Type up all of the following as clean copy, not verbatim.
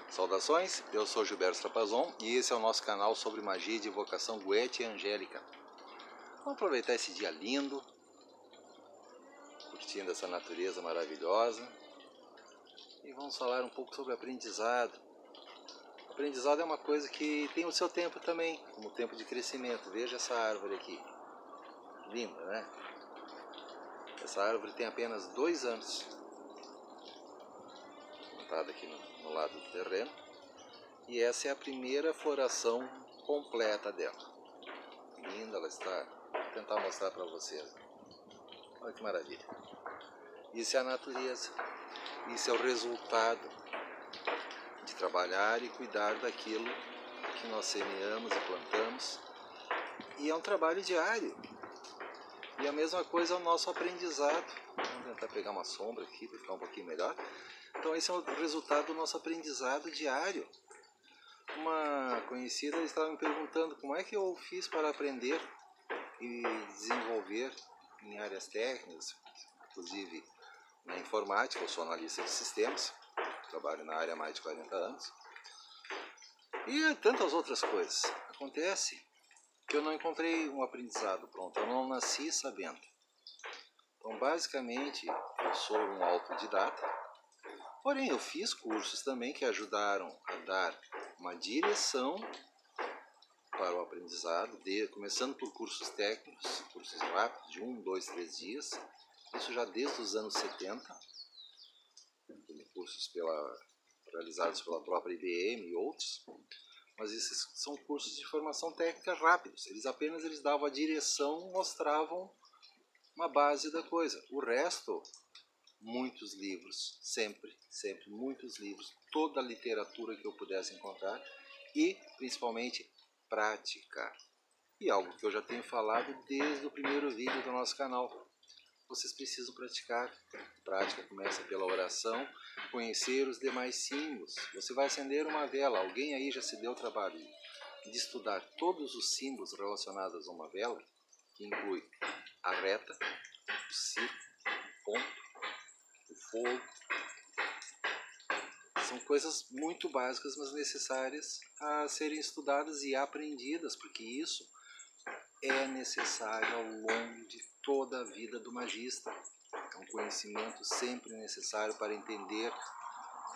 Saudações, eu sou Gilberto Trapazon e esse é o nosso canal sobre magia de invocação Goethe e Angélica. Vamos aproveitar esse dia lindo, curtindo essa natureza maravilhosa e vamos falar um pouco sobre aprendizado. Aprendizado é uma coisa que tem o seu tempo também, como tempo de crescimento. Veja essa árvore aqui, linda, né? Essa árvore tem apenas 2 anos, plantada aqui no lado do terreno. E essa é a primeira floração completa dela. Linda, ela está. Vou tentar mostrar para vocês. Olha que maravilha. Isso é a natureza. Isso é o resultado de trabalhar e cuidar daquilo que nós semeamos e plantamos. E é um trabalho diário. E a mesma coisa é o nosso aprendizado. Vamos tentar pegar uma sombra aqui para ficar um pouquinho melhor. Então esse é o resultado do nosso aprendizado diário. Uma conhecida estava me perguntando como é que eu fiz para aprender e desenvolver em áreas técnicas, inclusive na informática. Eu sou analista de sistemas, trabalho na área há mais de 40 anos, e tantas outras coisas. Acontece que eu não encontrei um aprendizado pronto, eu não nasci sabendo. Então, basicamente, eu sou um autodidata, porém eu fiz cursos também que ajudaram a dar uma direção para o aprendizado, começando por cursos técnicos, cursos rápidos, de 1, 2, 3 dias, isso já desde os anos 70, cursos realizados pela própria IBM e outros, mas esses são cursos de formação técnica rápidos, eles davam a direção, mostravam uma base da coisa, o resto, muitos livros, sempre muitos livros, toda a literatura que eu pudesse encontrar e, principalmente, prática. E algo que eu já tenho falado desde o primeiro vídeo do nosso canal. Vocês precisam praticar. A prática começa pela oração, conhecer os demais símbolos. Você vai acender uma vela. Alguém aí já se deu o trabalho de estudar todos os símbolos relacionados a uma vela, que inclui a reta, o círculo, o ponto, o fogo. São coisas muito básicas, mas necessárias a serem estudadas e aprendidas, porque isso é necessário ao longo de toda a vida do magista. É um conhecimento sempre necessário para entender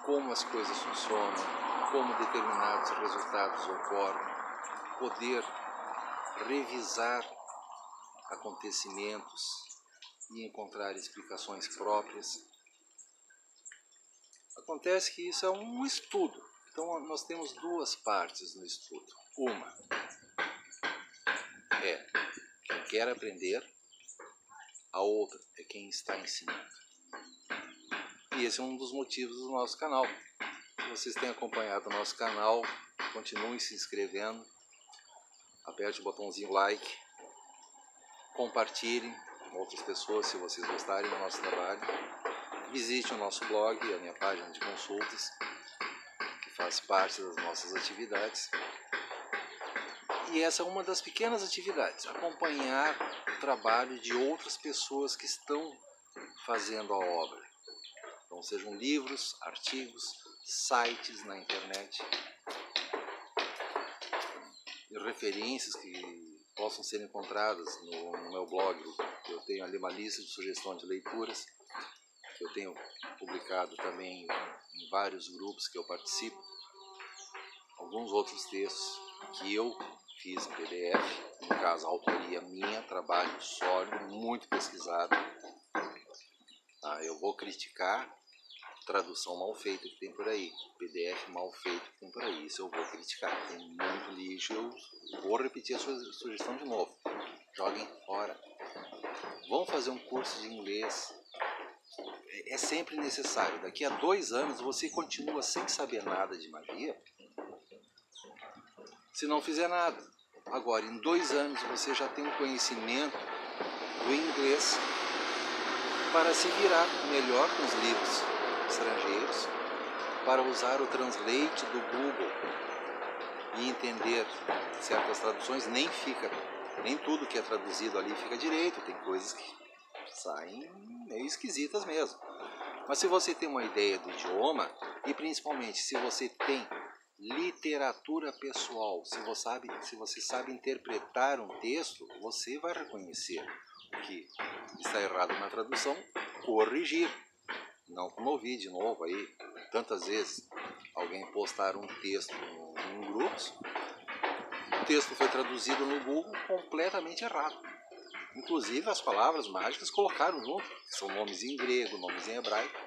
como as coisas funcionam, como determinados resultados ocorrem, poder revisar acontecimentos e encontrar explicações próprias. Acontece que isso é um estudo, então nós temos 2 partes no estudo. Uma é quem quer aprender, a outra é quem está ensinando. E esse é um dos motivos do nosso canal. Se vocês têm acompanhado o nosso canal, continuem se inscrevendo, aperte o botãozinho like, compartilhem com outras pessoas se vocês gostarem do nosso trabalho. Visite o nosso blog, a minha página de consultas, que faz parte das nossas atividades. E essa é uma das pequenas atividades, acompanhar o trabalho de outras pessoas que estão fazendo a obra. Então sejam livros, artigos, sites na internet, e referências que possam ser encontradas no meu blog. Eu tenho ali uma lista de sugestão de leituras, que eu tenho publicado também em vários grupos que eu participo. Alguns outros textos que eu fiz em PDF, no caso a autoria minha, trabalho sólido, muito pesquisado. Eu vou criticar tradução mal feita que tem por aí, PDF mal feito que tem por aí, isso eu vou criticar. Tem muito lixo, eu vou repetir a sua sugestão de novo. Joguem fora. Vão fazer um curso de inglês. É sempre necessário. Daqui a 2 anos você continua sem saber nada de magia, se não fizer nada. Agora, em 2 anos você já tem um conhecimento do inglês para se virar melhor com os livros estrangeiros, para usar o Translate do Google e entender certas traduções. Nem tudo que é traduzido ali fica direito, tem coisas que saem meio esquisitas mesmo. Mas se você tem uma ideia do idioma, e principalmente se você tem literatura pessoal, se você sabe interpretar um texto, você vai reconhecer o que está errado na tradução, corrigir. Não como eu vi de novo aí, tantas vezes alguém postar um texto em grupos, o texto foi traduzido no Google completamente errado. Inclusive as palavras mágicas colocaram junto, que são nomes em grego, nomes em hebraico,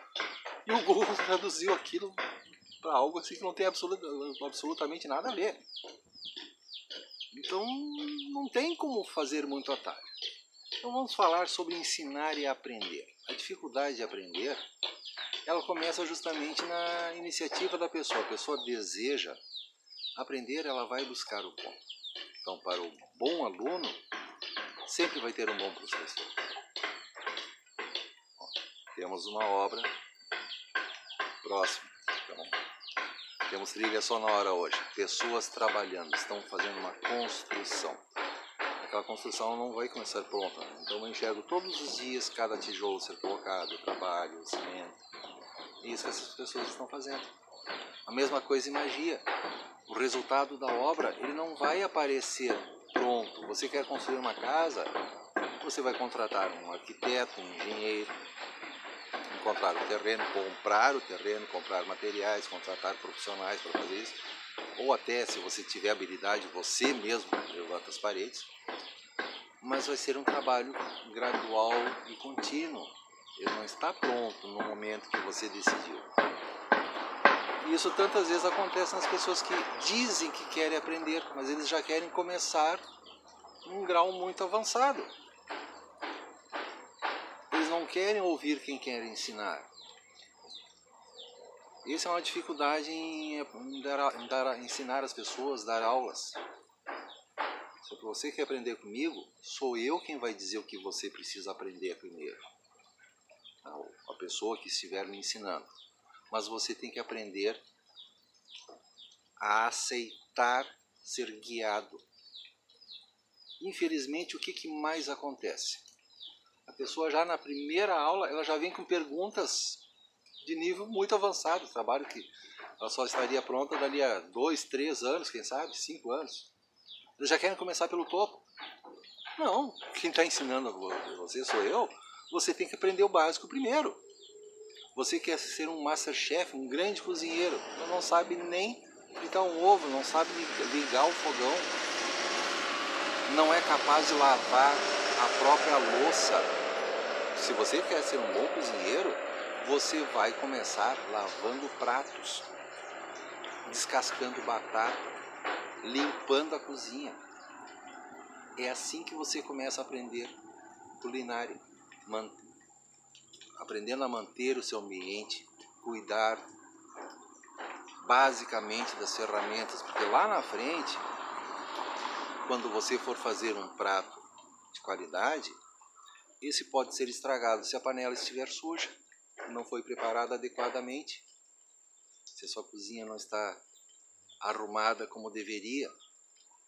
e o Google traduziu aquilo para algo assim que não tem absolutamente nada a ver. Então não tem como fazer muito atalho. Então vamos falar sobre ensinar e aprender. A dificuldade de aprender, ela começa justamente na iniciativa da pessoa. A pessoa deseja aprender, ela vai buscar o ponto. Então, para o bom aluno, sempre vai ter um bom professor. Temos uma obra próxima. Então, temos trilha sonora hoje. Pessoas trabalhando, estão fazendo uma construção. Aquela construção não vai começar pronta. Então eu enxergo todos os dias cada tijolo ser colocado, o trabalho, o cimento. É isso que essas pessoas estão fazendo. A mesma coisa em magia. O resultado da obra, ele não vai aparecer pronto. Você quer construir uma casa, você vai contratar um arquiteto, um engenheiro, encontrar o terreno, comprar materiais, contratar profissionais para fazer isso. Ou até, se você tiver habilidade, você mesmo levanta as paredes. Mas vai ser um trabalho gradual e contínuo. Ele não está pronto no momento que você decidiu. E isso tantas vezes acontece nas pessoas que dizem que querem aprender, mas eles já querem começar num grau muito avançado. Eles não querem ouvir quem quer ensinar. Essa é uma dificuldade em ensinar as pessoas, dar aulas. Se você quer aprender comigo, sou eu quem vai dizer o que você precisa aprender primeiro. A pessoa que estiver me ensinando. Mas você tem que aprender a aceitar ser guiado. Infelizmente, o que mais acontece? A pessoa já na primeira aula, ela já vem com perguntas de nível muito avançado. Trabalho que ela só estaria pronta dali a 2, 3 anos, quem sabe, 5 anos. Eles já querem começar pelo topo. Não, quem está ensinando você sou eu. Você tem que aprender o básico primeiro. Você quer ser um masterchef, um grande cozinheiro, mas não sabe nem fritar um ovo, não sabe ligar o fogão, não é capaz de lavar a própria louça. Se você quer ser um bom cozinheiro, você vai começar lavando pratos, descascando batata, limpando a cozinha. É assim que você começa a aprender culinária, aprendendo a manter o seu ambiente, cuidar basicamente das ferramentas, porque lá na frente, quando você for fazer um prato de qualidade, esse pode ser estragado se a panela estiver suja, não foi preparada adequadamente, se a sua cozinha não está arrumada como deveria.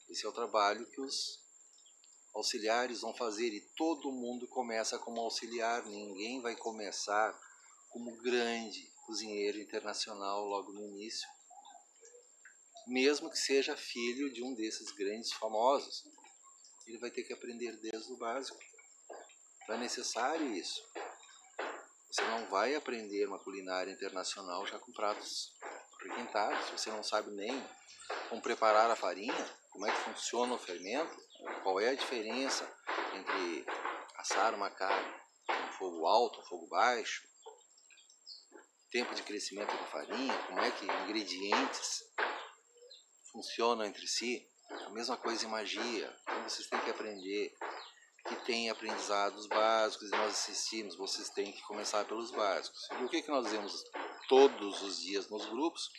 Esse é o trabalho que os auxiliares vão fazer, e todo mundo começa como auxiliar, ninguém vai começar como grande cozinheiro internacional logo no início, mesmo que seja filho de um desses grandes famosos. Ele vai ter que aprender desde o básico. Então é necessário isso. Você não vai aprender uma culinária internacional já com pratos requintados. Você não sabe nem como preparar a farinha, como é que funciona o fermento, qual é a diferença entre assar uma carne em fogo alto, fogo baixo, tempo de crescimento da farinha, como é que ingredientes funcionam entre si. A mesma coisa em magia. Então vocês têm que aprender, que tem aprendizados básicos, e nós assistimos, vocês têm que começar pelos básicos. E o que nós vemos todos os dias nos grupos?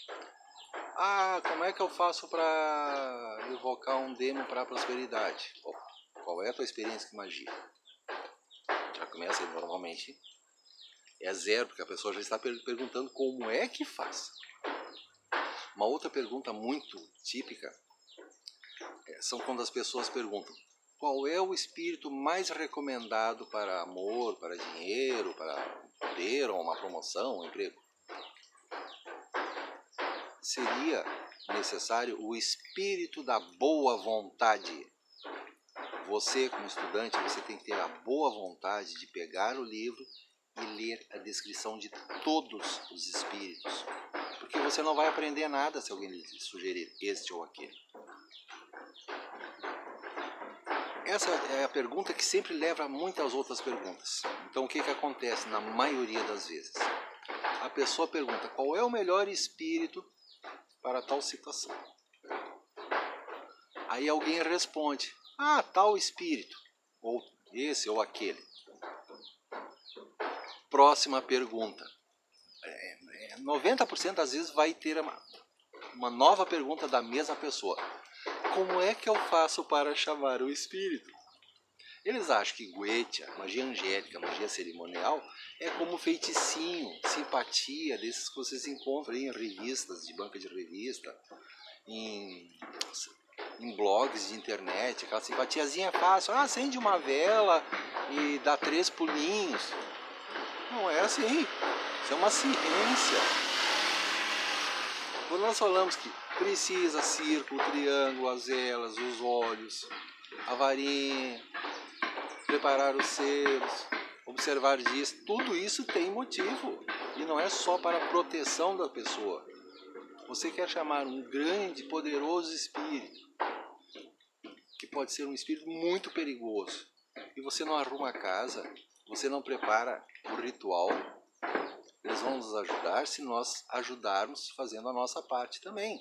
Como é que eu faço para evocar um demo para a prosperidade? Qual é a tua experiência com magia? Já começa aí, normalmente é zero, porque a pessoa já está perguntando como é que faz. Uma outra pergunta muito típica são quando as pessoas perguntam: qual é o espírito mais recomendado para amor, para dinheiro, para poder, ou uma promoção, um emprego? Seria necessário o espírito da boa vontade. Você, como estudante, você tem que ter a boa vontade de pegar o livro e ler a descrição de todos os espíritos. Porque você não vai aprender nada se alguém lhe sugerir este ou aquele. Essa é a pergunta que sempre leva a muitas outras perguntas. Então o que acontece na maioria das vezes? A pessoa pergunta qual é o melhor espírito para tal situação. Aí alguém responde, tal espírito, ou esse ou aquele. Próxima pergunta. 90% das vezes vai ter uma nova pergunta da mesma pessoa. Como é que eu faço para chamar o espírito? Eles acham que Goethe, a magia angélica, a magia cerimonial, é como feiticinho, simpatia, desses que vocês encontram em revistas, de banca de revista, em blogs de internet, aquela simpatiazinha fácil. Acende uma vela e dá 3 pulinhos. Não é assim. Isso é uma ciência. Quando nós falamos que precisa círculo, triângulo, as velas, os olhos, a varinha, preparar os selos, observar dias, tudo isso tem motivo. E não é só para a proteção da pessoa. Você quer chamar um grande, poderoso espírito, que pode ser um espírito muito perigoso, e você não arruma a casa, você não prepara o ritual, eles vão nos ajudar se nós ajudarmos fazendo a nossa parte também.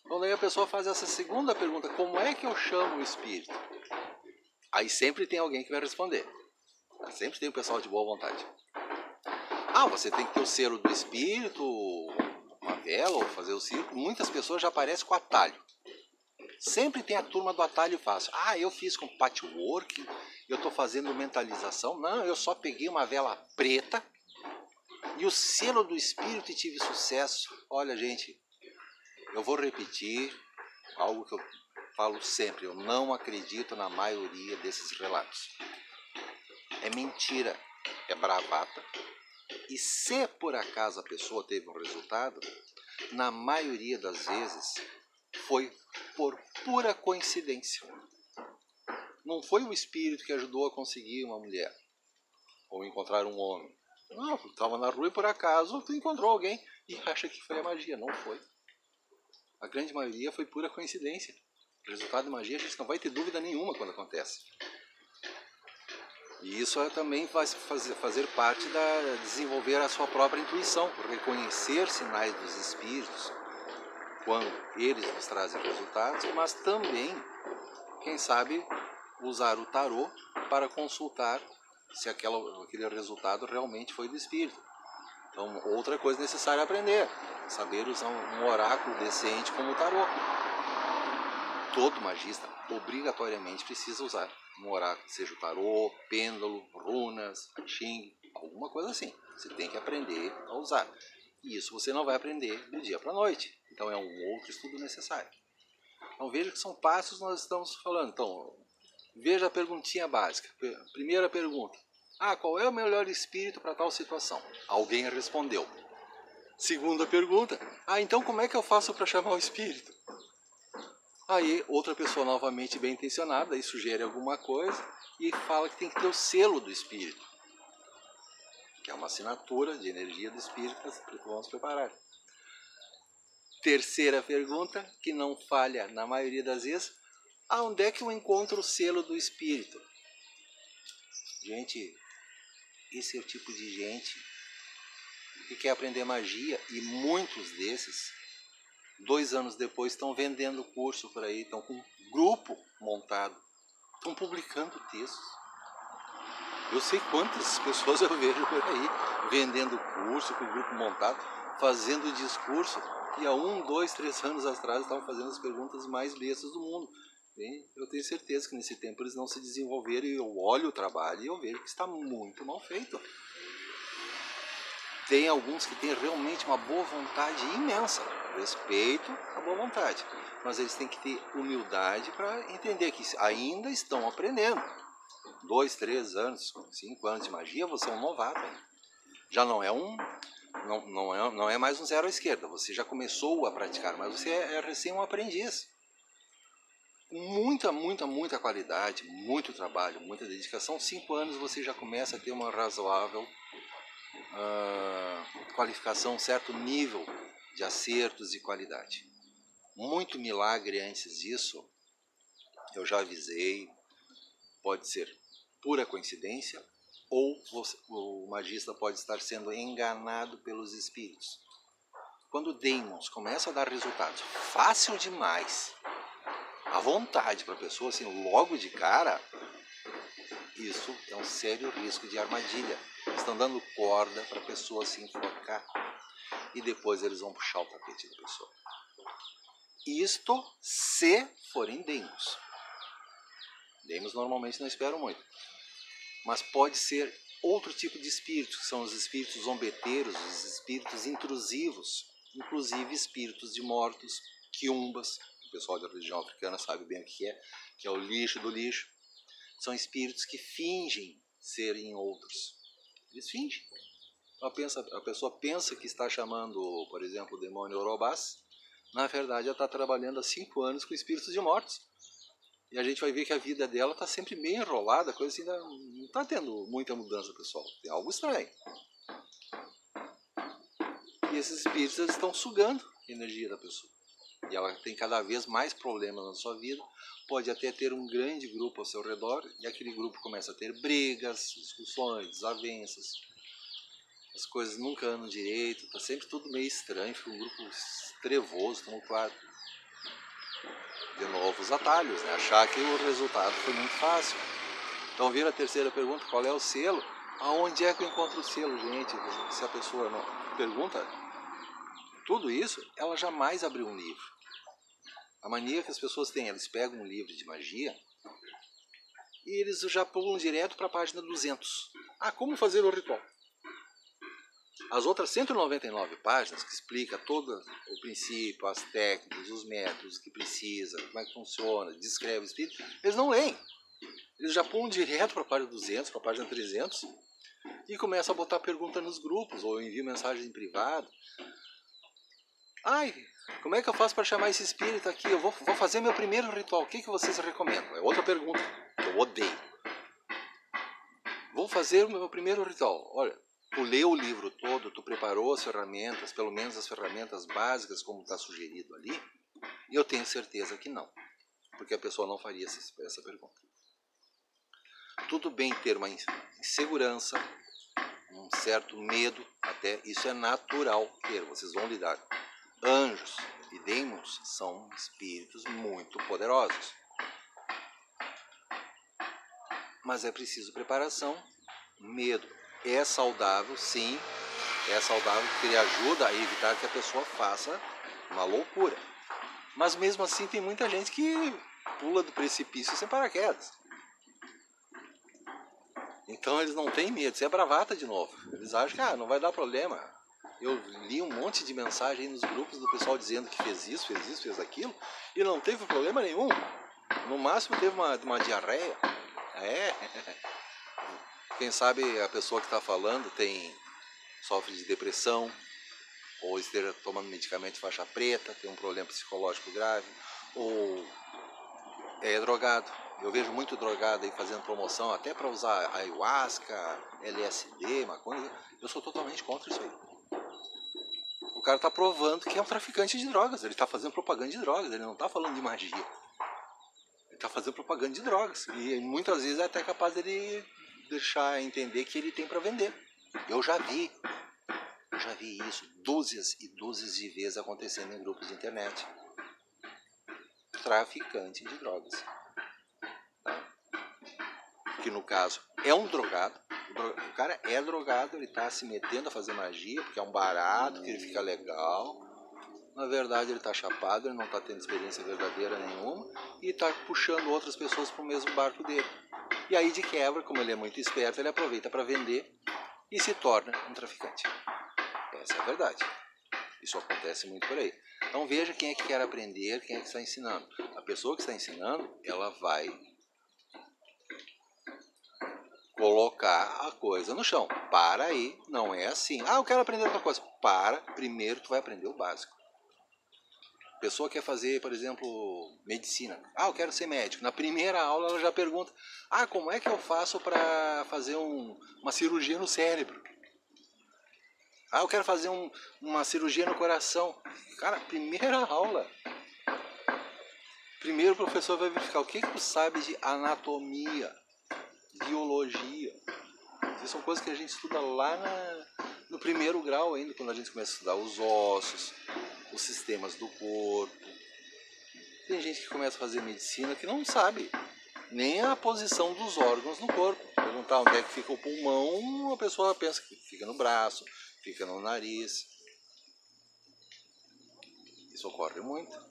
Então daí a pessoa faz essa segunda pergunta, como é que eu chamo o espírito? Aí sempre tem alguém que vai responder. Sempre tem um pessoal de boa vontade. Você tem que ter o selo do espírito, uma vela, ou fazer o círculo. Muitas pessoas já aparecem com atalho. Sempre tem a turma do atalho fácil. Eu fiz com patchwork, eu estou fazendo mentalização. Não, eu só peguei uma vela preta e o selo do espírito e tive sucesso. Olha, gente, eu vou repetir algo que eu falo sempre. Eu não acredito na maioria desses relatos. É mentira, é bravata. E se por acaso a pessoa teve um resultado, na maioria das vezes foi por pura coincidência. Não foi o espírito que ajudou a conseguir uma mulher ou encontrar um homem. Não, tu estava na rua e por acaso tu encontrou alguém e acha que foi a magia. Não foi. A grande maioria foi pura coincidência. O resultado de magia a gente não vai ter dúvida nenhuma quando acontece. E isso também vai fazer parte da desenvolver a sua própria intuição, reconhecer sinais dos espíritos quando eles nos trazem resultados, mas também, quem sabe, usar o tarô para consultar se aquele resultado realmente foi do espírito. Então, outra coisa necessária é aprender, saber usar um oráculo decente como o tarô. Todo magista obrigatoriamente precisa usar um oráculo, seja o tarô, pêndulo, runas, xing, alguma coisa assim. Você tem que aprender a usar. E isso você não vai aprender do dia para a noite. Então é um outro estudo necessário. Então veja que são passos que nós estamos falando. Então, veja a perguntinha básica. Primeira pergunta. Qual é o melhor espírito para tal situação? Alguém respondeu. Segunda pergunta. Então como é que eu faço para chamar o espírito? Aí outra pessoa novamente bem intencionada aí sugere alguma coisa e fala que tem que ter o selo do espírito, que é uma assinatura de energia do espírito que vamos preparar. Terceira pergunta, que não falha na maioria das vezes, onde é que eu encontro o selo do espírito? Gente, esse é o tipo de gente que quer aprender magia e muitos desses 2 anos depois estão vendendo curso por aí, estão com um grupo montado, estão publicando textos. Eu sei quantas pessoas eu vejo por aí vendendo curso com o grupo montado, fazendo discurso, e há 1, 2, 3 anos atrás estavam fazendo as perguntas mais bestas do mundo. E eu tenho certeza que nesse tempo eles não se desenvolveram, e eu olho o trabalho e eu vejo que está muito mal feito. Tem alguns que têm realmente uma boa vontade imensa, respeito a boa vontade, Mas eles têm que ter humildade para entender que ainda estão aprendendo. 2, 3 anos, 5 anos de magia, você é um novato ainda. Já não é mais um zero à esquerda. Você já começou a praticar, mas você é recém um aprendiz. Muita qualidade, muito trabalho, muita dedicação. 5 anos você já começa a ter uma razoável qualificação, um certo nível de acertos e qualidade. Muito milagre antes disso, eu já avisei, pode ser pura coincidência, ou o magista pode estar sendo enganado pelos espíritos. Quando demons começam a dar resultados fácil demais, à vontade para a pessoa, assim, logo de cara, isso é um sério risco de armadilha. Estão dando corda para a pessoa se enforcar e depois eles vão puxar o tapete da pessoa. Isto se forem demos. Demos normalmente não esperam muito. Mas pode ser outro tipo de espírito, que são os espíritos zombeteiros, os espíritos intrusivos, inclusive espíritos de mortos, quiumbas. O pessoal da religião africana sabe bem o que é o lixo do lixo. São espíritos que fingem serem outros. Eles fingem. A pessoa pensa que está chamando, por exemplo, o demônio Orobás. Na verdade, ela está trabalhando há 5 anos com espíritos de mortos. E a gente vai ver que a vida dela está sempre meio enrolada, a coisa assim, não está tendo muita mudança, pessoal. Tem algo estranho. E esses espíritos eles estão sugando a energia da pessoa. E ela tem cada vez mais problemas na sua vida. Pode até ter um grande grupo ao seu redor, e aquele grupo começa a ter brigas, discussões, desavenças. As coisas nunca andam direito, está sempre tudo meio estranho, fica um grupo trevoso, tumultuado. De novo os atalhos, né? Achar que o resultado foi muito fácil. Então vira a terceira pergunta, qual é o selo? Aonde é que eu encontro o selo, gente? Se a pessoa não pergunta tudo isso, ela jamais abriu um livro. A mania que as pessoas têm, eles pegam um livro de magia e eles já pulam direto para a página 200. Como fazer o ritual? As outras 199 páginas que explica todo o princípio, as técnicas, os métodos que precisa, como é que funciona, descreve o espírito, eles não leem. Eles já pulam direto para a página 200, para a página 300 e começam a botar pergunta nos grupos ou enviam mensagem em privado. Como é que eu faço para chamar esse espírito aqui? Eu vou fazer meu primeiro ritual, o que vocês recomendam? É outra pergunta que eu odeio. Vou fazer o meu primeiro ritual. Olha, tu leu o livro todo, tu preparou as ferramentas, pelo menos as ferramentas básicas, como está sugerido ali? E eu tenho certeza que não, porque a pessoa não faria essa pergunta. Tudo bem ter uma insegurança, um certo medo, até isso é natural ter, vocês vão lidar. Anjos e demônios são espíritos muito poderosos. Mas é preciso preparação, medo. É saudável, sim, é saudável porque ele ajuda a evitar que a pessoa faça uma loucura. Mas mesmo assim tem muita gente que pula do precipício sem paraquedas. Então eles não têm medo, isso é bravata de novo. Eles acham que não vai dar problema. Eu li um monte de mensagem nos grupos do pessoal dizendo que fez isso, fez aquilo, e não teve problema nenhum. No máximo teve uma diarreia. Quem sabe a pessoa que está falando sofre de depressão, ou esteja tomando medicamento de faixa preta, tem um problema psicológico grave, ou é drogado. Eu vejo muito drogado aí fazendo promoção até para usar ayahuasca, LSD, maconha. Eu sou totalmente contra isso aí. O cara está provando que é um traficante de drogas, ele está fazendo propaganda de drogas, ele não está falando de magia. Ele está fazendo propaganda de drogas e muitas vezes é até capaz dele deixar entender que ele tem para vender. Eu já vi isso dúzias e dúzias de vezes acontecendo em grupos de internet. Traficante de drogas. Tá? Que no caso é um drogado. O cara é drogado, ele está se metendo a fazer magia porque é um barato, que ele fica legal. Na verdade ele está chapado, ele não está tendo experiência verdadeira nenhuma e está puxando outras pessoas para o mesmo barco dele. E aí de quebra, como ele é muito esperto, ele aproveita para vender e se torna um traficante. Essa é a verdade. Isso acontece muito por aí. Então veja quem é que quer aprender, quem é que está ensinando. A pessoa que está ensinando, ela vai colocar a coisa no chão. Para aí, não é assim. Ah, eu quero aprender outra coisa. Para, primeiro tu vai aprender o básico. A pessoa quer fazer, por exemplo, medicina. Ah, eu quero ser médico. Na primeira aula ela já pergunta: ah, como é que eu faço para fazer uma cirurgia no cérebro? Ah, eu quero fazer uma cirurgia no coração. Cara, primeira aula. Primeiro o professor vai verificar o que tu sabe de anatomia, biologia. Isso são coisas que a gente estuda lá no primeiro grau ainda, quando a gente começa a estudar os ossos, os sistemas do corpo. Tem gente que começa a fazer medicina que não sabe nem a posição dos órgãos no corpo. Perguntar onde é que fica o pulmão, a pessoa pensa que fica no braço, fica no nariz. Isso ocorre muito.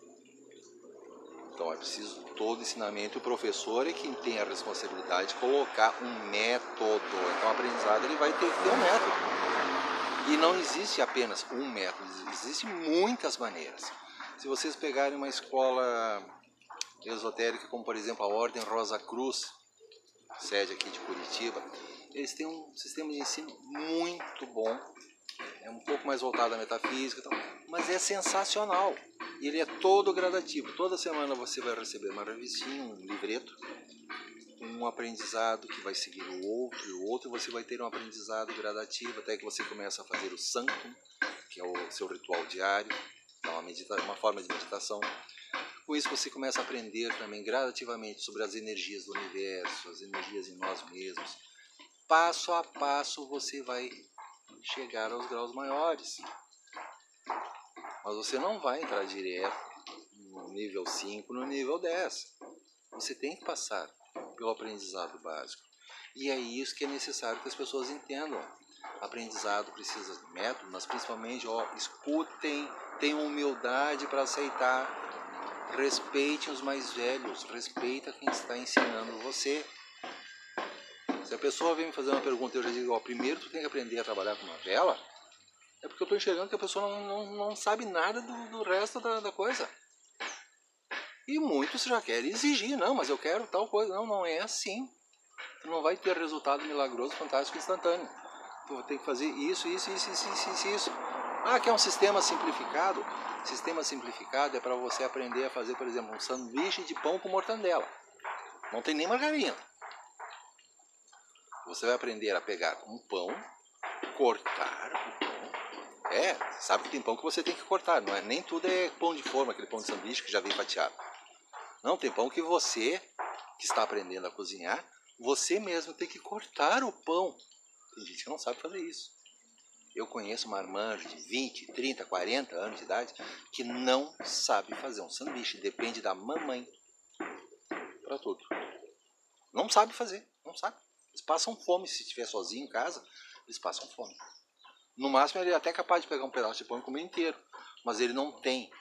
Então é preciso todo ensinamento, e o professor é quem tem a responsabilidade de colocar um método. Então o aprendizado ele vai ter que ter um método. E não existe apenas um método, existem muitas maneiras. Se vocês pegarem uma escola esotérica como por exemplo a Ordem Rosa Cruz, sede aqui de Curitiba, eles têm um sistema de ensino muito bom, é um pouco mais voltado à metafísica, mas é sensacional. E ele é todo gradativo. Toda semana você vai receber uma revistinha, um livreto, um aprendizado que vai seguir o outro e o outro, você vai ter um aprendizado gradativo até que você começa a fazer o Sanctum, que é o seu ritual diário, uma forma de meditação. Com isso você começa a aprender também gradativamente sobre as energias do universo, as energias em nós mesmos. Passo a passo você vai chegar aos graus maiores. Mas você não vai entrar direto no nível 5, no nível 10. Você tem que passar pelo aprendizado básico. E é isso que é necessário que as pessoas entendam. Aprendizado precisa de método, mas principalmente, escutem, tenham humildade para aceitar, respeitem os mais velhos, respeita quem está ensinando você. Se a pessoa vem me fazer uma pergunta e eu já digo, primeiro tu tem que aprender a trabalhar com uma vela, é porque eu estou enxergando que a pessoa não sabe nada do resto da coisa. E muitos já querem exigir, não, mas eu quero tal coisa. Não, não é assim. Tu não vai ter resultado milagroso, fantástico, instantâneo. Tu vai ter que fazer isso. Ah, quer um sistema simplificado? Sistema simplificado é para você aprender a fazer, por exemplo, um sanduíche de pão com mortandela. Não tem nem margarina. Você vai aprender a pegar um pão, cortar o pão. Sabe que tem pão que você tem que cortar, não é? Nem tudo é pão de forma, aquele pão de sanduíche que já vem fatiado. Não, tem pão que você, que está aprendendo a cozinhar, você mesmo tem que cortar o pão. Tem gente que não sabe fazer isso. Eu conheço uma irmã de 20, 30, 40 anos de idade que não sabe fazer um sanduíche. Depende da mamãe para tudo. Não sabe fazer, não sabe. Eles passam fome. Se estiver sozinho em casa, eles passam fome. No máximo ele é até capaz de pegar um pedaço de pão e comer inteiro. Mas ele não tem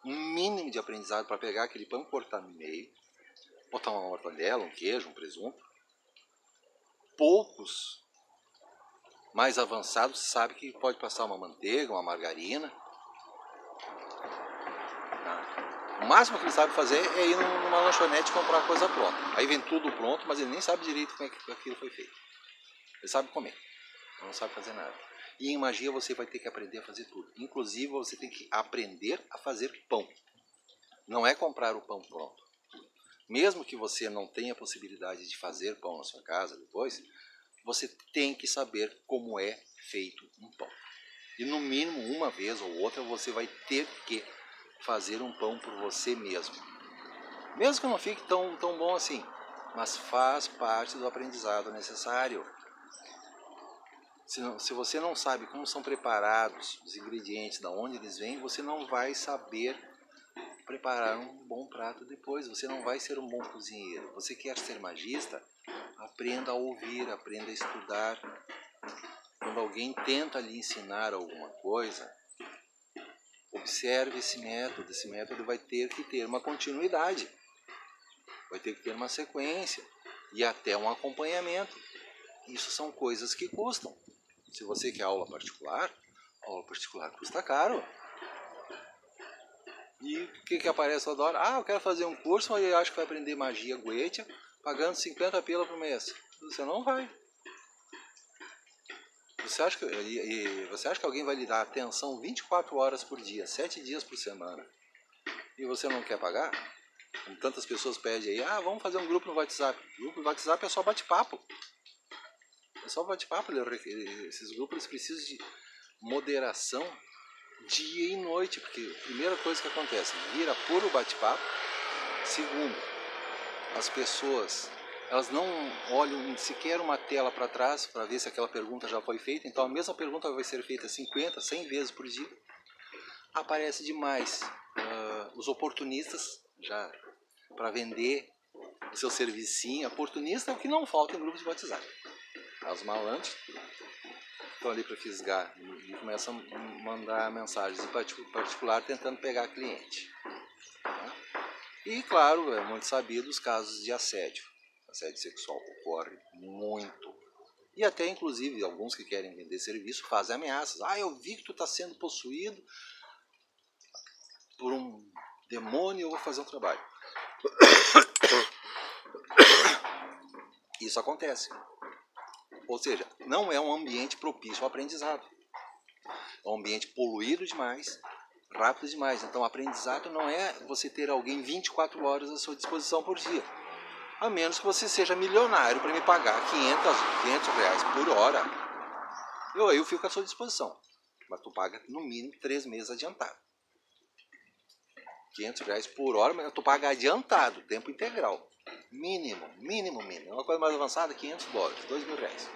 um mínimo de aprendizado para pegar aquele pão, cortar no meio, botar uma mortadela, um queijo, um presunto. Poucos mais avançados sabem que pode passar uma manteiga, uma margarina. O máximo que ele sabe fazer é ir numa lanchonete e comprar coisa pronta. Aí vem tudo pronto, mas ele nem sabe direito como é que aquilo foi feito. Ele sabe comer, não sabe fazer nada. E em magia você vai ter que aprender a fazer tudo. Inclusive você tem que aprender a fazer pão. Não é comprar o pão pronto. Mesmo que você não tenha a possibilidade de fazer pão na sua casa depois, você tem que saber como é feito um pão. E no mínimo uma vez ou outra você vai ter que fazer um pão por você mesmo. Mesmo que não fique tão bom assim, mas faz parte do aprendizado necessário. Se você não sabe como são preparados os ingredientes, de onde eles vêm, você não vai saber preparar um bom prato depois. Você não vai ser um bom cozinheiro. Você quer ser magista? Aprenda a ouvir, aprenda a estudar. Quando alguém tenta lhe ensinar alguma coisa, observe esse método. Esse método vai ter que ter uma continuidade, vai ter que ter uma sequência e até um acompanhamento. Isso são coisas que custam. Se você quer aula particular custa caro. E o que aparece toda hora? Ah, eu quero fazer um curso, mas eu acho que vai aprender magia Goetia, pagando 50 pila por mês. Você não vai. Você acha que alguém vai lhe dar atenção 24 horas por dia, 7 dias por semana, e você não quer pagar? Como tantas pessoas pedem aí, vamos fazer um grupo no WhatsApp. O grupo no WhatsApp é só bate-papo. É só bate-papo. Esses grupos precisam de moderação dia e noite, porque a primeira coisa que acontece, vira puro bate-papo. Segundo, as pessoas, elas não olham sequer uma tela para trás para ver se aquela pergunta já foi feita, então a mesma pergunta vai ser feita 50, 100 vezes por dia. Aparece demais os oportunistas já para vender o seu servicinho. Oportunista é o que não falta em grupos de WhatsApp. Os malandros estão ali para fisgar e começam a mandar mensagens em particular tentando pegar cliente. Tá? E claro, é muito sabido os casos de assédio. Assédio sexual ocorre muito. E até inclusive alguns que querem vender serviço fazem ameaças. Eu vi que tu está sendo possuído por um demônio, eu vou fazer um trabalho. Isso acontece. Ou seja, não é um ambiente propício ao aprendizado. É um ambiente poluído demais, rápido demais. Então, o aprendizado não é você ter alguém 24 horas à sua disposição por dia. A menos que você seja milionário para me pagar 500 reais por hora. Eu fico à sua disposição. Mas tu paga no mínimo 3 meses adiantado. 500 reais por hora, mas tu paga adiantado, tempo integral. Mínimo. Uma coisa mais avançada, 500 dólares, 2 mil reais.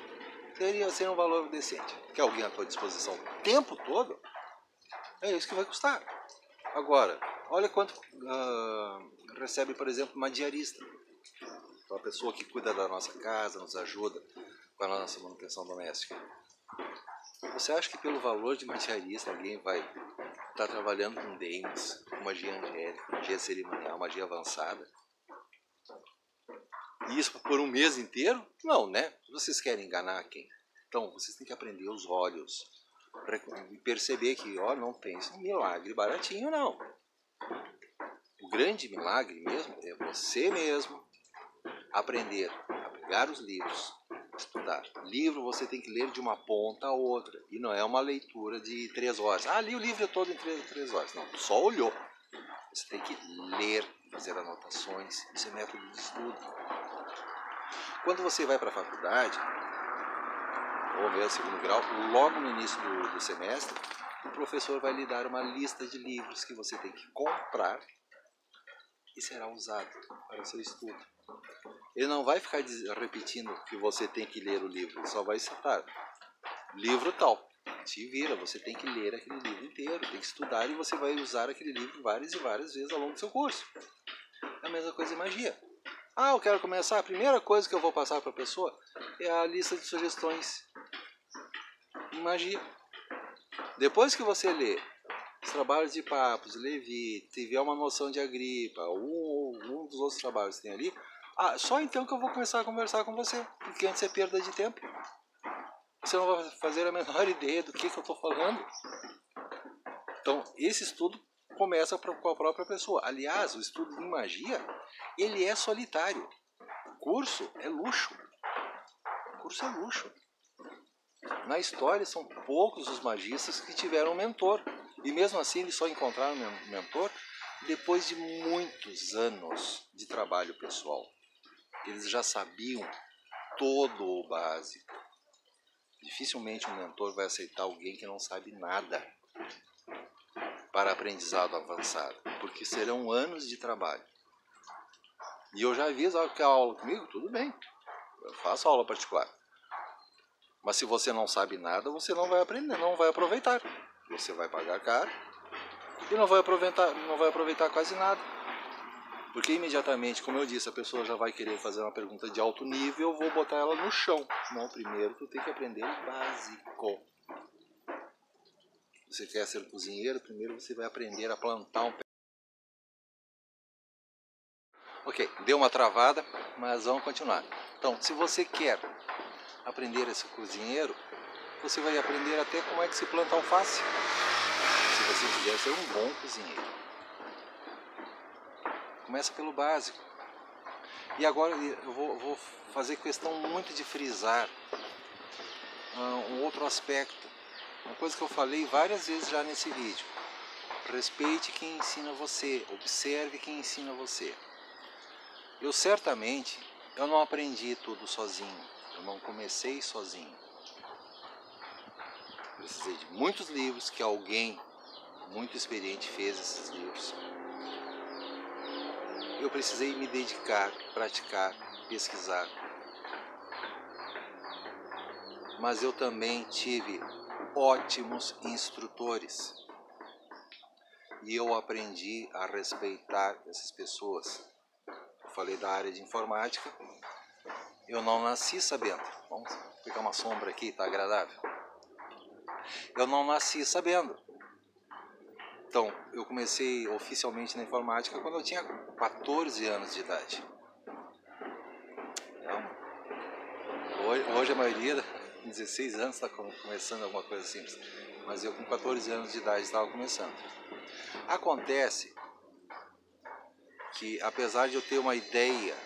Seria um valor decente. Quer alguém à tua disposição o tempo todo? É isso que vai custar. Agora, olha quanto recebe, por exemplo, uma diarista. Uma pessoa que cuida da nossa casa, nos ajuda com a nossa manutenção doméstica. Você acha que pelo valor de uma diarista alguém vai estar trabalhando com Deimos, com magia angélica, magia cerimonial, magia avançada? E isso por um mês inteiro? Não, né? Vocês querem enganar quem? Então, vocês têm que aprender os olhos e perceber que, não tem esse milagre baratinho, não. O grande milagre mesmo é você mesmo aprender a pegar os livros, estudar. Livro você tem que ler de uma ponta a outra. E não é uma leitura de 3 horas. Li o livro todo em 3 horas. Não, só olhou. Você tem que ler, fazer anotações. Isso é método de estudo. Quando você vai para a faculdade, ou mesmo segundo grau, logo no início do semestre, o professor vai lhe dar uma lista de livros que você tem que comprar e será usado para o seu estudo. Ele não vai ficar repetindo que você tem que ler o livro, ele só vai citar livro tal. Te vira, você tem que ler aquele livro inteiro, tem que estudar e você vai usar aquele livro várias e várias vezes ao longo do seu curso. É a mesma coisa em magia. Eu quero começar, a primeira coisa que eu vou passar para a pessoa é a lista de sugestões em magia. Depois que você lê os trabalhos de Papos, Levi, tiver uma noção de Agripa, um dos outros trabalhos que tem ali, só então que eu vou começar a conversar com você, porque antes é perda de tempo. Você não vai fazer a menor ideia do que eu estou falando. Então, esse estudo começa com a própria pessoa. Aliás, o estudo de magia, ele é solitário. O curso é luxo. Na história, são poucos os magistas que tiveram um mentor. E mesmo assim, eles só encontraram um mentor depois de muitos anos de trabalho pessoal. Eles já sabiam todo o básico. Dificilmente um mentor vai aceitar alguém que não sabe nada para aprendizado avançado, porque serão anos de trabalho. E eu já aviso, quer aula comigo? Tudo bem, eu faço aula particular. Mas se você não sabe nada, você não vai aprender, não vai aproveitar. Você vai pagar caro e não vai aproveitar quase nada. Porque imediatamente, como eu disse, a pessoa já vai querer fazer uma pergunta de alto nível, eu vou botar ela no chão. Não, primeiro tu tem que aprender o básico. Você quer ser cozinheiro, primeiro você vai aprender a plantar um pé. Ok, deu uma travada, mas vamos continuar. Então, se você quer aprender a ser cozinheiro, você vai aprender até como é que se planta alface. Se você quiser ser um bom cozinheiro. começa pelo básico. E agora eu vou fazer questão muito de frisar um outro aspecto, uma coisa que eu falei várias vezes já nesse vídeo. Respeite quem ensina você, observe quem ensina você. Eu certamente, eu não aprendi tudo sozinho, eu não comecei sozinho. Precisei de muitos livros, que alguém muito experiente fez esses livros. Eu precisei me dedicar, praticar, pesquisar. Mas eu também tive ótimos instrutores. E eu aprendi a respeitar essas pessoas. Eu falei da área de informática. Eu não nasci sabendo. Vamos pegar uma sombra aqui, tá agradável. Eu não nasci sabendo. Então, eu comecei oficialmente na informática quando eu tinha 14 anos de idade. Então, hoje a maioria, com 16 anos, está começando alguma coisa simples. Mas eu com 14 anos de idade estava começando. Acontece que, apesar de eu ter uma ideia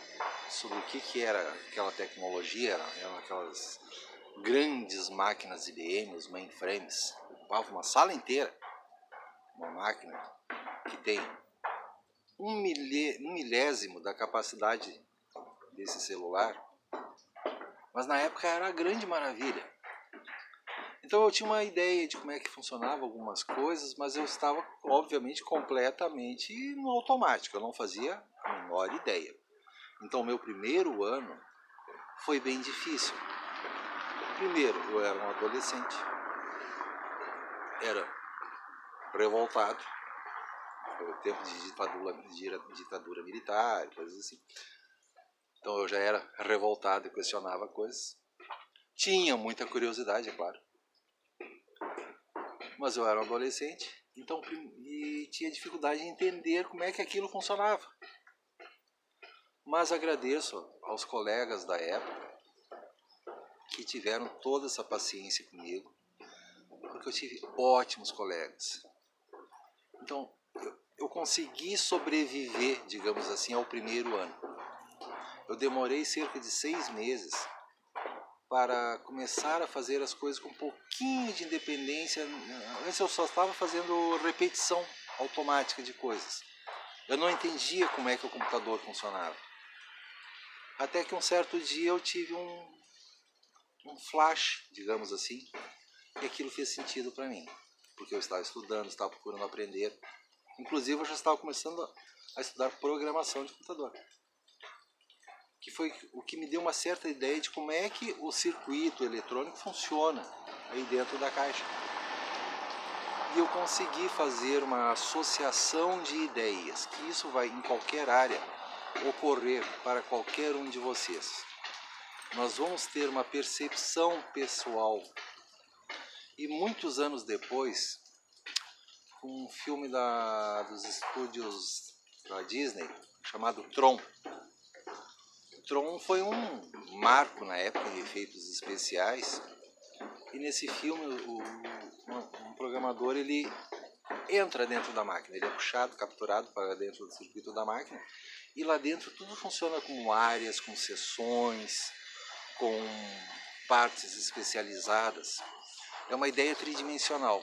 sobre o que era aquela tecnologia, eram aquelas grandes máquinas IBM, os mainframes, ocupavam uma sala inteira. Uma máquina que tem um milésimo da capacidade desse celular, mas na época era a grande maravilha. Então eu tinha uma ideia de como é que funcionava algumas coisas, mas eu estava obviamente completamente no automático, eu não fazia a menor ideia. Então o meu primeiro ano foi bem difícil. Primeiro, eu era um adolescente, era revoltado, foi o tempo de ditadura militar, coisas assim. Então eu já era revoltado e questionava coisas. Tinha muita curiosidade, é claro. Mas eu era um adolescente, então, e tinha dificuldade em entender como é que aquilo funcionava. Mas agradeço aos colegas da época que tiveram toda essa paciência comigo, porque eu tive ótimos colegas. Então, eu consegui sobreviver, digamos assim, ao primeiro ano. Eu demorei cerca de 6 meses para começar a fazer as coisas com um pouquinho de independência. Antes eu só estava fazendo repetição automática de coisas. Eu não entendia como é que o computador funcionava. Até que um certo dia eu tive um flash, digamos assim, e aquilo fez sentido para mim. Porque eu estava estudando, estava procurando aprender. Inclusive eu já estava começando a estudar programação de computador. Que foi o que me deu uma certa ideia de como é que o circuito eletrônico funciona aí dentro da caixa. E eu consegui fazer uma associação de ideias, que isso vai em qualquer área ocorrer para qualquer um de vocês. Nós vamos ter uma percepção pessoal. E muitos anos depois, um filme dos estúdios da Disney, chamado Tron. Tron foi um marco na época em efeitos especiais, e nesse filme um programador ele entra dentro da máquina, ele é puxado, capturado para dentro do circuito da máquina, e lá dentro tudo funciona com áreas, com seções, com partes especializadas. É uma ideia tridimensional.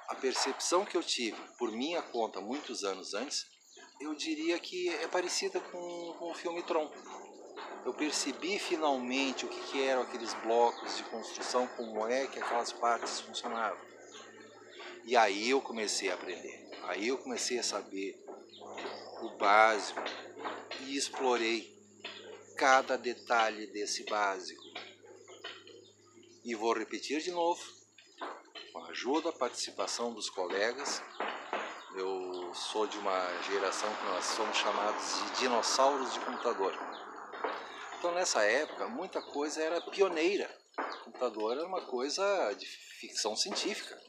A percepção que eu tive por minha conta muitos anos antes, eu diria que é parecida com o filme Tron. Eu percebi finalmente o que eram aqueles blocos de construção, como é que aquelas partes funcionavam. E aí eu comecei a aprender. Aí eu comecei a saber o básico e explorei cada detalhe desse básico. E vou repetir de novo, com a ajuda, a participação dos colegas. Eu sou de uma geração que nós somos chamados de dinossauros de computador. Então nessa época muita coisa era pioneira. O computador era uma coisa de ficção científica.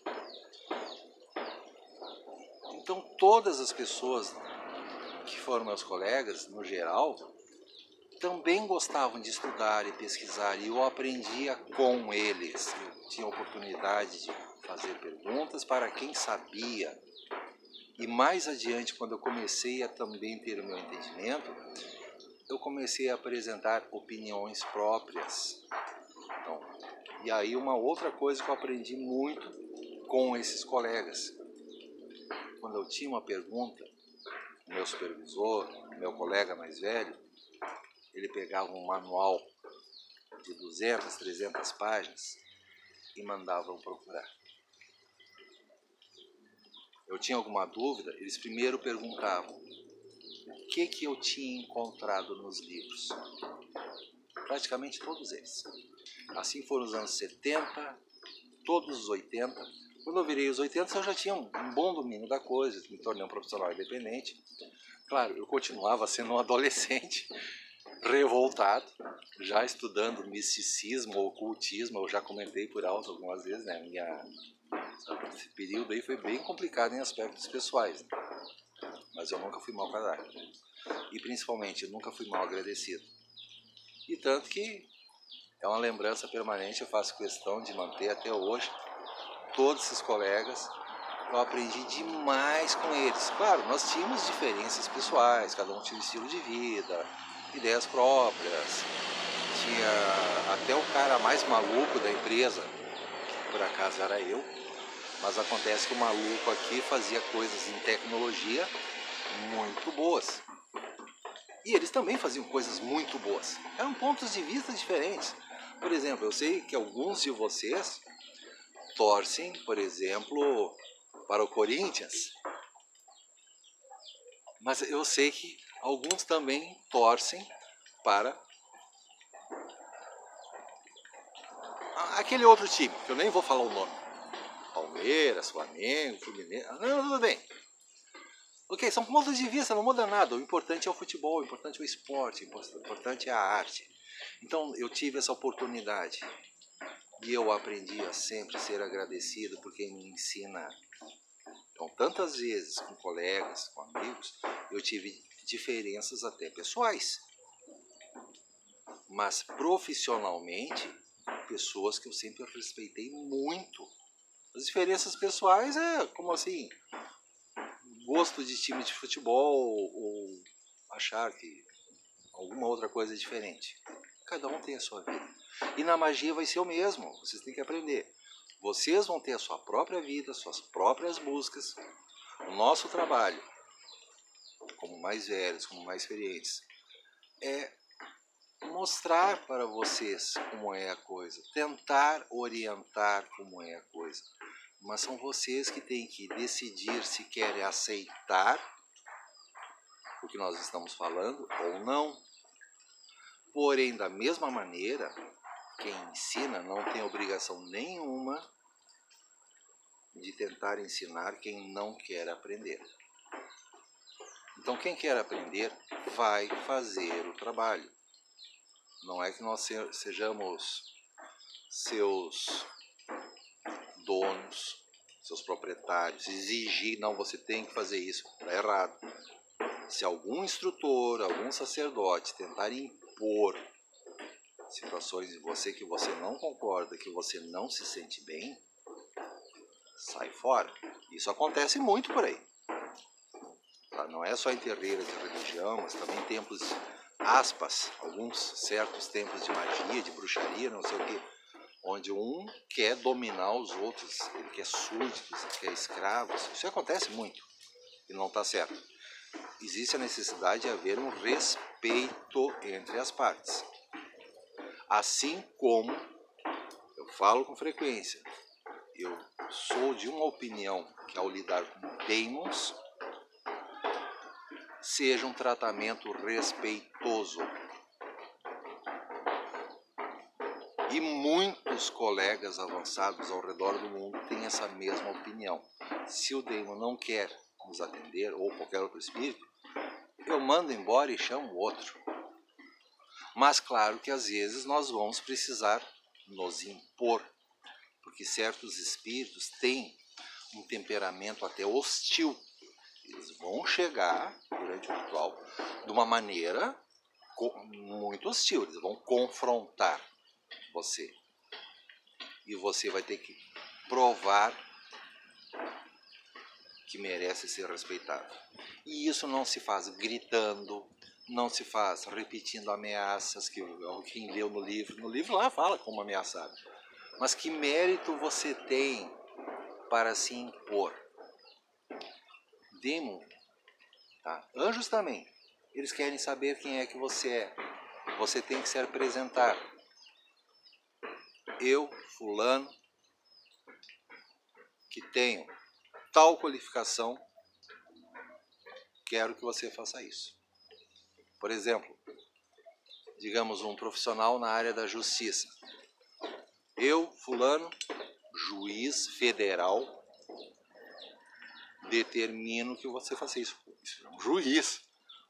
Então todas as pessoas que foram meus colegas, no geral, também gostavam de estudar e pesquisar, e eu aprendia com eles. Eu tinha a oportunidade de fazer perguntas para quem sabia. E mais adiante, quando eu comecei a também ter o meu entendimento, eu comecei a apresentar opiniões próprias. Então, e aí uma outra coisa que eu aprendi muito com esses colegas. Quando eu tinha uma pergunta, o meu supervisor, meu colega mais velho, ele pegava um manual de 200, 300 páginas e mandava eu procurar. Eu tinha alguma dúvida, eles primeiro perguntavam o que eu tinha encontrado nos livros. Praticamente todos eles. Assim foram os anos 70, todos os 80. Quando eu virei os 80, eu já tinha um bom domínio da coisa, me tornei um profissional independente. Claro, eu continuava sendo um adolescente revoltado, já estudando misticismo, ocultismo, eu já comentei por alto algumas vezes, né? Esse período aí foi bem complicado em aspectos pessoais, né? Mas eu nunca fui mal caráter. E principalmente, eu nunca fui mal agradecido. E tanto que é uma lembrança permanente, eu faço questão de manter até hoje. Todos esses colegas, eu aprendi demais com eles. Claro, nós tínhamos diferenças pessoais, cada um tinha um estilo de vida, ideias próprias. Tinha até o cara mais maluco da empresa, que por acaso era eu, mas acontece que o maluco aqui fazia coisas em tecnologia muito boas. E eles também faziam coisas muito boas. Eram pontos de vista diferentes. Por exemplo, eu sei que alguns de vocês torcem, por exemplo, para o Corinthians. Mas eu sei que alguns também torcem para aquele outro time, que eu nem vou falar o nome. Palmeiras, Flamengo, Fluminense. Não, tudo bem. Ok, são pontos de vista, não muda nada. O importante é o futebol, o importante é o esporte, o importante é a arte. Então eu tive essa oportunidade e eu aprendi a sempre ser agradecido por quem me ensina. Então, tantas vezes com colegas, com amigos, eu tive diferenças até pessoais. Mas profissionalmente, pessoas que eu sempre respeitei muito. As diferenças pessoais é como assim, gosto de time de futebol ou achar que alguma outra coisa é diferente. Cada um tem a sua vida. E na magia vai ser o mesmo, vocês têm que aprender. Vocês vão ter a sua própria vida, suas próprias buscas. O nosso trabalho, como mais velhos, como mais experientes, é mostrar para vocês como é a coisa, tentar orientar como é a coisa. Mas são vocês que têm que decidir se querem aceitar o que nós estamos falando ou não. Porém, da mesma maneira, quem ensina não tem obrigação nenhuma de tentar ensinar quem não quer aprender. Então, quem quer aprender vai fazer o trabalho. Não é que nós sejamos seus donos, seus proprietários, exigir, não, você tem que fazer isso, está errado. Se algum instrutor, algum sacerdote tentar impor situações em você que você não concorda, que você não se sente bem, sai fora. Isso acontece muito por aí. Tá? Não é só em terreiras de religião, mas também em templos, aspas, alguns certos templos de magia, de bruxaria, não sei o quê, onde um quer dominar os outros, ele quer súditos, ele quer escravos. Isso acontece muito e não está certo. Existe a necessidade de haver um respeito entre as partes. Assim como, eu falo com frequência, eu sou de uma opinião que ao lidar com demons, seja um tratamento respeitoso. E muitos colegas avançados ao redor do mundo têm essa mesma opinião. Se o demon não quer nos atender, ou qualquer outro espírito, eu mando embora e chamo outro. Mas claro que às vezes nós vamos precisar nos impor, porque certos espíritos têm um temperamento até hostil. Eles vão chegar durante o ritual de uma maneira muito hostil, eles vão confrontar você. E você vai ter que provar que merece ser respeitado. E isso não se faz gritando, não se faz repetindo ameaças, que quem leu no livro lá fala como ameaçar. Mas que mérito você tem para se impor? Demon, tá? Anjos também, eles querem saber quem é que você é. Você tem que se apresentar. Eu, fulano, que tenho tal qualificação, quero que você faça isso. Por exemplo, digamos um profissional na área da justiça. Eu, fulano, juiz federal, determino que você faça isso. Isso é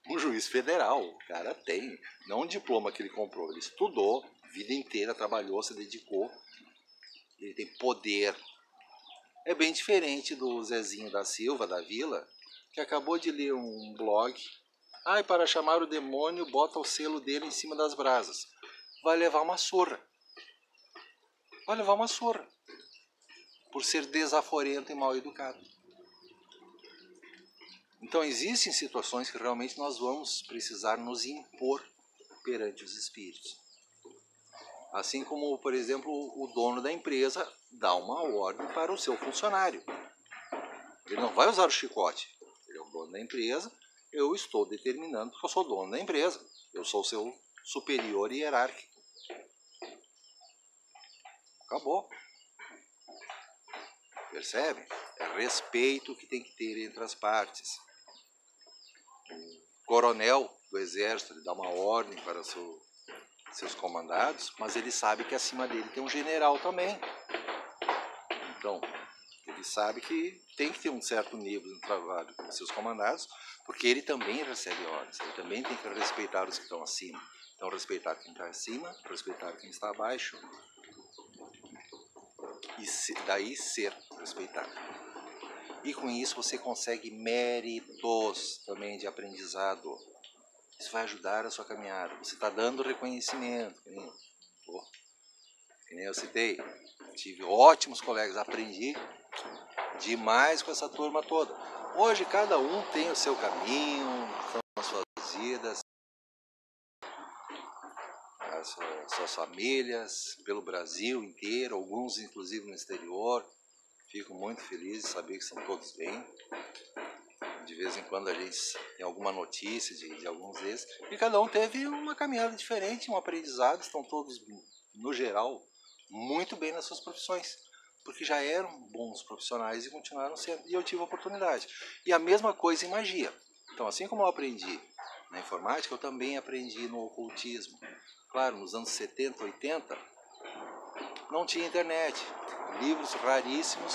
um juiz federal. O cara tem, não um diploma que ele comprou, ele estudou, a vida inteira, trabalhou, se dedicou, ele tem poder. É bem diferente do Zezinho da Silva, da Vila, que acabou de ler um blog. E para chamar o demônio, bota o selo dele em cima das brasas. Vai levar uma surra. Vai levar uma surra. Por ser desaforento e mal educado. Então existem situações que realmente nós vamos precisar nos impor perante os espíritos. Assim como, por exemplo, o dono da empresa dá uma ordem para o seu funcionário. Ele não vai usar o chicote. Ele é o dono da empresa, eu estou determinando porque eu sou dono da empresa. Eu sou o seu superior hierárquico. Acabou. Percebe? É respeito que tem que ter entre as partes. O coronel do exército, ele dá uma ordem para seus comandados, mas ele sabe que acima dele tem um general também. Então, ele sabe que tem que ter um certo nível de trabalho com seus comandados, porque ele também recebe ordens, ele também tem que respeitar os que estão acima. Então, respeitar quem está acima, respeitar quem está abaixo, e daí ser respeitado. E com isso você consegue méritos também de aprendizado. Isso vai ajudar a sua caminhada. Você está dando reconhecimento. Que nem eu citei. Tive ótimos colegas, aprendi demais com essa turma toda. Hoje cada um tem o seu caminho, são as suas vidas, as suas famílias, pelo Brasil inteiro, alguns inclusive no exterior. Fico muito feliz de saber que são todos bem. De vez em quando a gente tem alguma notícia de alguns deles. E cada um teve uma caminhada diferente, um aprendizado. Estão todos, no geral, muito bem nas suas profissões. Porque já eram bons profissionais e continuaram sendo. E eu tive a oportunidade. E a mesma coisa em magia. Então, assim como eu aprendi na informática, eu também aprendi no ocultismo. Claro, nos anos 70, 80, não tinha internet. Livros raríssimos.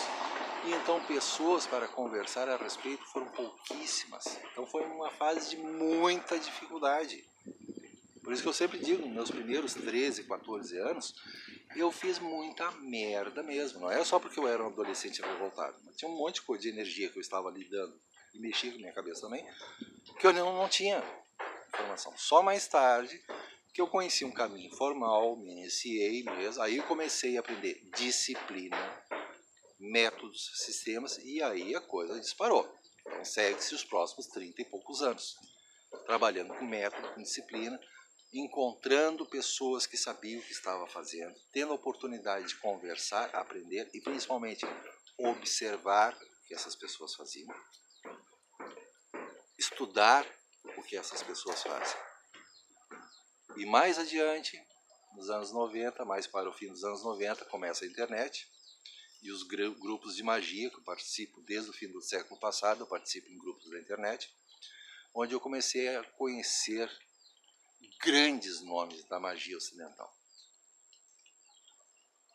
E então pessoas para conversar a respeito foram pouquíssimas. Então foi uma fase de muita dificuldade. Por isso que eu sempre digo, nos meus primeiros 13, 14 anos, eu fiz muita merda mesmo. Não é só porque eu era um adolescente revoltado. Mas tinha um monte de energia que eu estava lidando e mexia com a minha cabeça também, que eu não tinha informação. Só mais tarde que eu conheci um caminho formal, me iniciei mesmo. Aí eu comecei a aprender disciplina, métodos, sistemas, e aí a coisa disparou. Então segue-se os próximos 30 e poucos anos, trabalhando com método, com disciplina, encontrando pessoas que sabiam o que estava fazendo, tendo a oportunidade de conversar, aprender e principalmente observar o que essas pessoas faziam, estudar o que essas pessoas fazem. E mais adiante, nos anos 90, mais para o fim dos anos 90, começa a internet. E os grupos de magia, que eu participo desde o fim do século passado, eu participo em grupos da internet, onde eu comecei a conhecer grandes nomes da magia ocidental.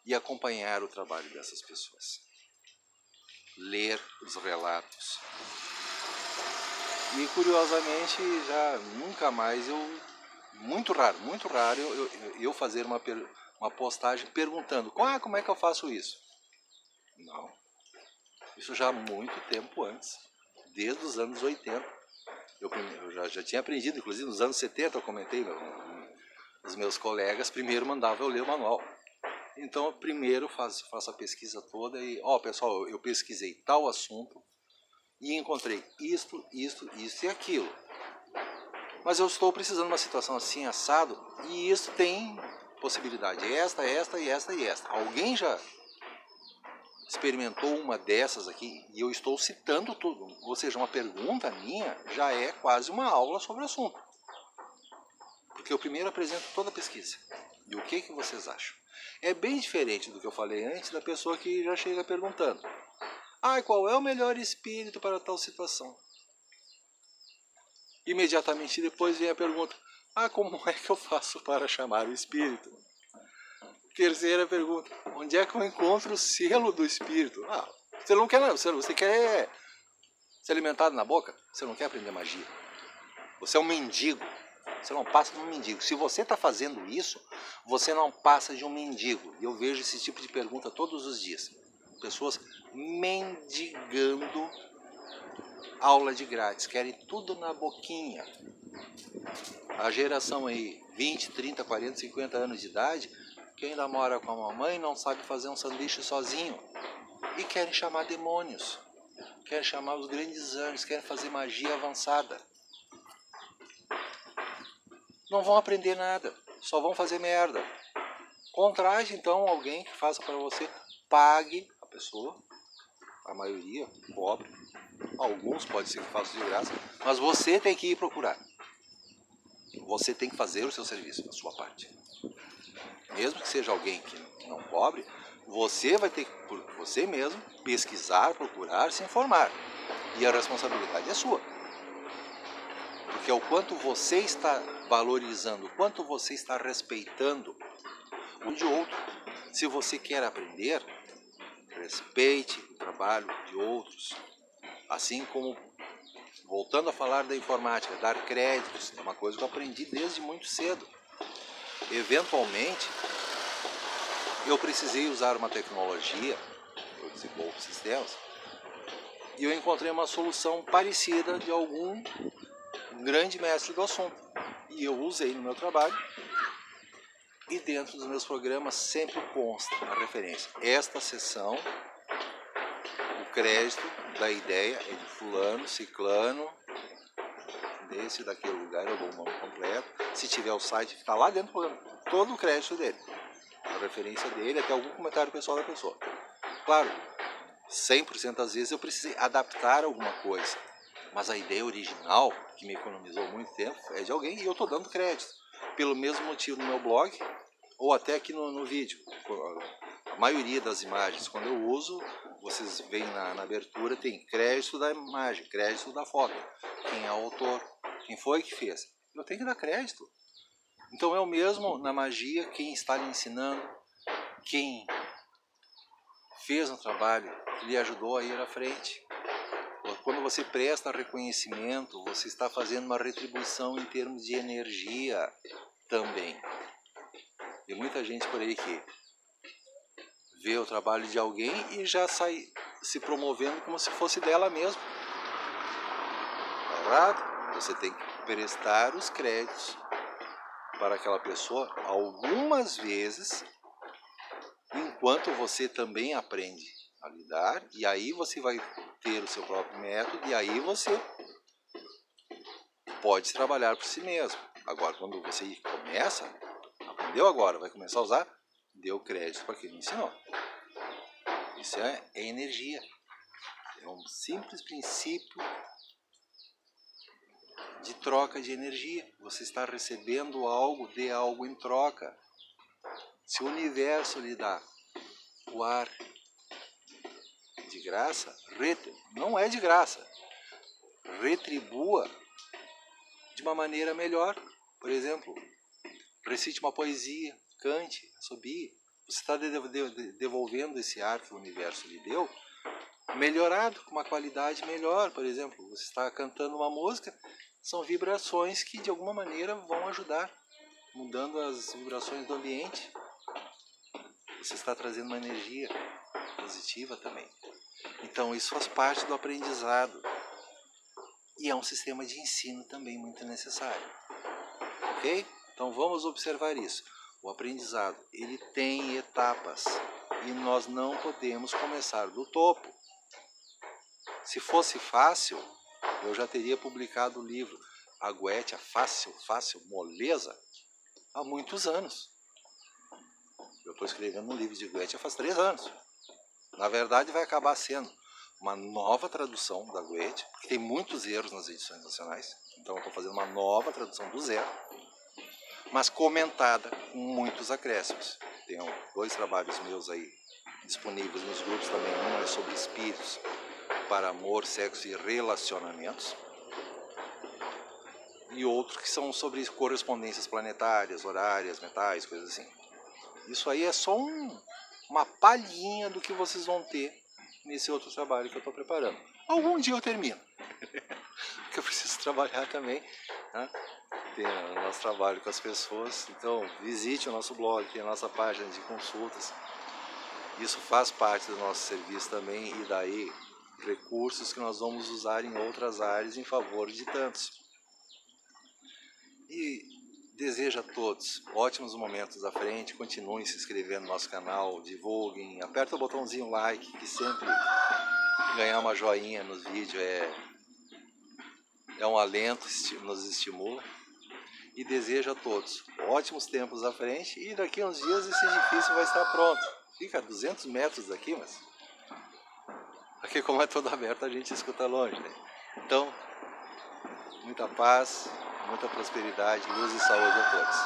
E acompanhar o trabalho dessas pessoas. Ler os relatos. E curiosamente, já nunca mais muito raro eu fazer uma postagem perguntando como é que eu faço isso? Não. Isso já há muito tempo antes, desde os anos 80. Eu já tinha aprendido, inclusive nos anos 70 eu comentei, os meus colegas primeiro mandavam eu ler o manual. Então eu primeiro faço a pesquisa toda e, pessoal, eu pesquisei tal assunto, e encontrei isto e aquilo. Mas eu estou precisando de uma situação assim, assado, e isso tem possibilidade, esta. Alguém já experimentou uma dessas aqui, e eu estou citando tudo, ou seja, uma pergunta minha já é quase uma aula sobre o assunto. Porque eu primeiro apresento toda a pesquisa. E o que vocês acham? É bem diferente do que eu falei antes da pessoa que já chega perguntando: qual é o melhor espírito para tal situação? Imediatamente depois vem a pergunta: como é que eu faço para chamar o espírito? Terceira pergunta: onde é que eu encontro o selo do espírito? Você não quer, você quer ser alimentado na boca? Você não quer aprender magia? Você é um mendigo. Você não passa de um mendigo. Se você está fazendo isso, você não passa de um mendigo. E eu vejo esse tipo de pergunta todos os dias. Pessoas mendigando aula de grátis, querem tudo na boquinha. A geração aí, 20, 30, 40, 50 anos de idade, que ainda mora com a mamãe, não sabe fazer um sanduíche sozinho. E querem chamar demônios, querem chamar os grandes anjos, querem fazer magia avançada. Não vão aprender nada, só vão fazer merda. Contrate então alguém que faça para você, pague a pessoa, a maioria, pobre. Alguns pode ser que façam de graça, mas você tem que ir procurar. Você tem que fazer o seu serviço, a sua parte. Mesmo que seja alguém que não cobre, você vai ter que, por você mesmo, pesquisar, procurar, se informar. E a responsabilidade é sua. Porque é o quanto você está valorizando, o quanto você está respeitando o de outro. Se você quer aprender, respeite o trabalho de outros. Assim como, voltando a falar da informática, dar créditos, é uma coisa que eu aprendi desde muito cedo. Eventualmente, eu precisei usar uma tecnologia, eu desenvolvo sistemas, e eu encontrei uma solução parecida de algum grande mestre do assunto. E eu usei no meu trabalho, e dentro dos meus programas sempre consta a referência. Esta sessão, o crédito da ideia é de fulano, ciclano, desse, daquele lugar, eu dou o nome completo. Se tiver o site, fica lá dentro do programa, todo o crédito dele, a referência dele, até algum comentário pessoal da pessoa. Claro, 100% das vezes eu precisei adaptar alguma coisa, mas a ideia original, que me economizou muito tempo, é de alguém, e eu estou dando crédito. Pelo mesmo motivo no meu blog, ou até aqui no vídeo. A maioria das imagens, quando eu uso, vocês veem na abertura, tem crédito da imagem, crédito da foto. Quem é o autor, quem foi que fez. Eu tenho que dar crédito. Então é o mesmo na magia, quem está lhe ensinando, quem fez um trabalho, que lhe ajudou a ir à frente. Quando você presta reconhecimento, você está fazendo uma retribuição em termos de energia também. Tem muita gente por aí que vê o trabalho de alguém e já sai se promovendo como se fosse dela mesma. Tá errado? Você tem que prestar os créditos para aquela pessoa algumas vezes, enquanto você também aprende a lidar, e aí você vai ter o seu próprio método, e aí você pode trabalhar por si mesmo. Agora, quando você começa, aprendeu agora, vai começar a usar, dê o crédito para quem lhe ensinou. Isso é energia. É um simples princípio de troca de energia. Você está recebendo algo, dê algo em troca. Se o universo lhe dá o ar de graça, não é de graça. Retribua de uma maneira melhor. Por exemplo, recite uma poesia, cante, assobie. Você está devolvendo esse ar que o universo lhe deu, melhorado, com uma qualidade melhor. Por exemplo, você está cantando uma música, são vibrações que de alguma maneira vão ajudar, mudando as vibrações do ambiente. Você está trazendo uma energia positiva também. Então isso faz parte do aprendizado. E é um sistema de ensino também muito necessário. Ok? Então vamos observar isso. O aprendizado, ele tem etapas. E nós não podemos começar do topo. Se fosse fácil, eu já teria publicado o livro A Goetia Fácil, Moleza, há muitos anos. Eu estou escrevendo um livro de Goetia faz 3 anos. Na verdade, vai acabar sendo uma nova tradução da Goetia, porque tem muitos erros nas edições nacionais. Então, eu estou fazendo uma nova tradução do zero, mas comentada com muitos acréscimos. Tenho 2 trabalhos meus aí disponíveis nos grupos também. Um é sobre espíritos para amor, sexo e relacionamentos. E outro que são sobre correspondências planetárias, horárias, metais, coisas assim. Isso aí é só uma palhinha do que vocês vão ter nesse outro trabalho que eu estou preparando. Algum dia eu termino, porque eu preciso trabalhar também, né? Tem o nosso trabalho com as pessoas. Então visite o nosso blog, tem a nossa página de consultas. Isso faz parte do nosso serviço também, e daí recursos que nós vamos usar em outras áreas em favor de tantos. E desejo a todos ótimos momentos à frente. Continuem se inscrevendo no nosso canal, divulguem, aperta o botãozinho like, que sempre ganhar uma joinha nos vídeos é um alento, nos estimula. E desejo a todos ótimos tempos à frente, e daqui a uns dias esse edifício vai estar pronto. Fica a 200 metros daqui, mas aqui, como é todo aberto, a gente escuta longe, né? Então, muita paz, muita prosperidade, luz e saúde a todos.